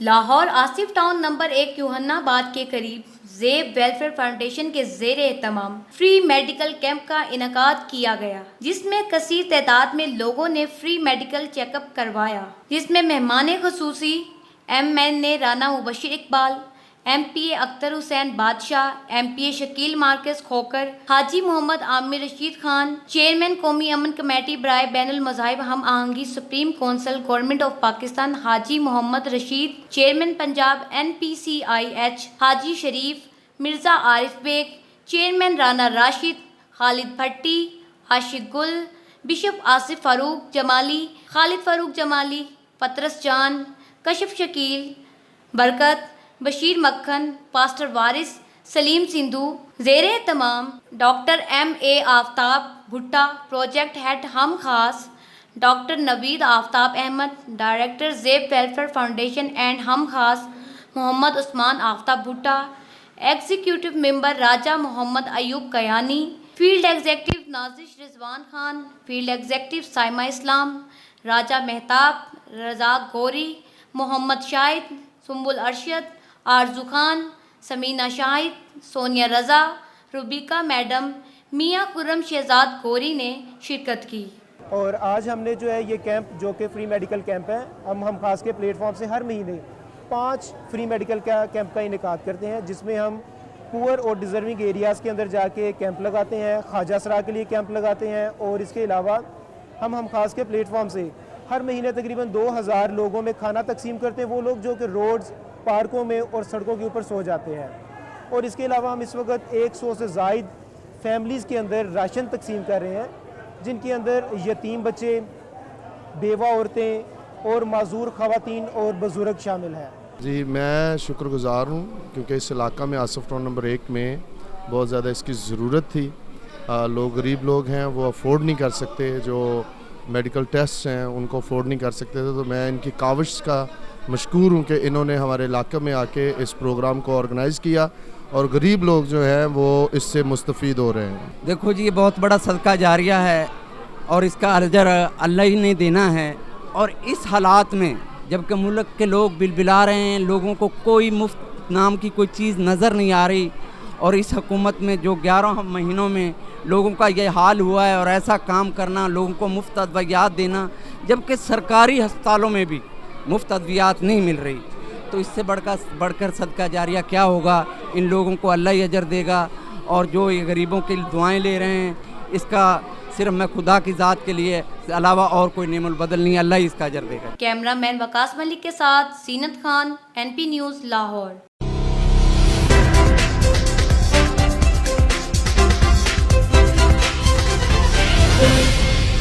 Lahore Asif town number 1 یوحنا آباد کے قریب زیب ویلفیئر فاؤنڈیشن کے زیر اہتمام فری میڈیکل کیمپ کا انعقاد کیا گیا، جس میں کثیر تعداد میں لوگوں نے فری میڈیکل چیک اپ کروایا، جس میں مہمان خصوصی MN رانا مبشر اقبال، MPA اختر حسین بادشاہ، MPA شکیل مارکس کھوکر، حاجی محمد عامر رشید خان، چیئرمین قومی امن کمیٹی برائے بین المذاہب ہم آہنگی supreme council government of Pakistan Haji Muhammad Rashid, chairman Punjab NPCIH Haji Sharif, Mirza Arif bag, chairman Rana Rashid, Khalid Bhatti, عاشق گل، بشپ آصف فاروق جمالی، خالد فاروق جمالی، پطرس جان، کشف شکیل، برکت، بشیر مکھن، پاسٹر وارث، سلیم سندھو۔ زیر اہتمام ڈاکٹر MA آفتاب بھٹا، پروجیکٹ ہیڈ ہم خاص، ڈاکٹر نوید آفتاب احمد، ڈائریکٹر زیب ویلفیئر فاؤنڈیشن اینڈ ہم خاص، محمد عثمان آفتاب بھٹا، ایگزیکٹو ممبر راجہ محمد ایوب کیانی، فیلڈ ایگزیکٹو نازش رضوان خان، فیلڈ ایگزیکٹو سائمہ اسلام، راجہ مہتاب، رزاق گوری، محمد شاہد، سنبل ارشد، آرزو خان، سمینہ شاہد، سونیا رضا، روبیکا میڈم، میاں خرم شہزاد گوری نے شرکت کی۔ اور آج ہم نے جو ہے یہ کیمپ جو کہ فری میڈیکل کیمپ ہے، ہم خاص کے پلیٹ فارم سے ہر مہینے 5 فری میڈیکل کیمپ کا انعقاد کرتے ہیں، جس میں ہم پور اور ڈیزرونگ ایریاز کے اندر جا کے کیمپ لگاتے ہیں، خواجہ سرا کے لیے کیمپ لگاتے ہیں، اور اس کے علاوہ ہم خاص کے پلیٹ فارم سے ہر مہینے تقریباً 2000 لوگوں میں کھانا تقسیم کرتے ہیں، وہ لوگ جو کہ روڈز، پارکوں میں اور سڑکوں کے اوپر سو جاتے ہیں۔ اور اس کے علاوہ ہم اس وقت 100 سے زائد فیملیز کے اندر راشن تقسیم کر رہے ہیں، جن کے اندر یتیم بچے، بیوہ عورتیں اور معذور خواتین اور بزرگ شامل ہیں۔ جی میں شکر گزار ہوں، کیونکہ اس علاقہ میں آصف ٹاؤن نمبر 1 میں بہت زیادہ اس کی ضرورت تھی۔ لوگ غریب لوگ ہیں، وہ افورڈ نہیں کر سکتے، جو میڈیکل ٹیسٹ ہیں ان کو افورڈ نہیں کر سکتے تھے، تو میں ان کی کاوش کا مشکور ہوں کہ انہوں نے ہمارے علاقے میں آ کے اس پروگرام کو آرگنائز کیا، اور غریب لوگ جو ہیں وہ اس سے مستفید ہو رہے ہیں۔ دیکھو جی، یہ بہت بڑا صدقہ جاریہ ہے، اور اس کا اجر اللہ ہی نے دینا ہے۔ اور اس حالات میں جب کہ ملک کے لوگ بلبلا رہے ہیں، لوگوں کو کوئی مفت نام کی کوئی چیز نظر نہیں آ رہی، اور اس حکومت میں جو 11 مہینوں میں لوگوں کا یہ حال ہوا ہے، اور ایسا کام کرنا، لوگوں کو مفت ادویات دینا، جبکہ سرکاری ہسپتالوں میں بھی مفت ادویات نہیں مل رہی، تو اس سے بڑھ کر صدقہ جاریہ کیا ہوگا؟ ان لوگوں کو اللہ ہی اجر دے گا، اور جو یہ غریبوں کے دعائیں لے رہے ہیں، اس کا صرف میں خدا کی ذات کے لیے علاوہ اور کوئی نعم البدل نہیں، اللہ ہی اس کا اجر دے گا۔ کیمرہ مین وقاص ملک کے ساتھ زینت خان، NP نیوز لاہور۔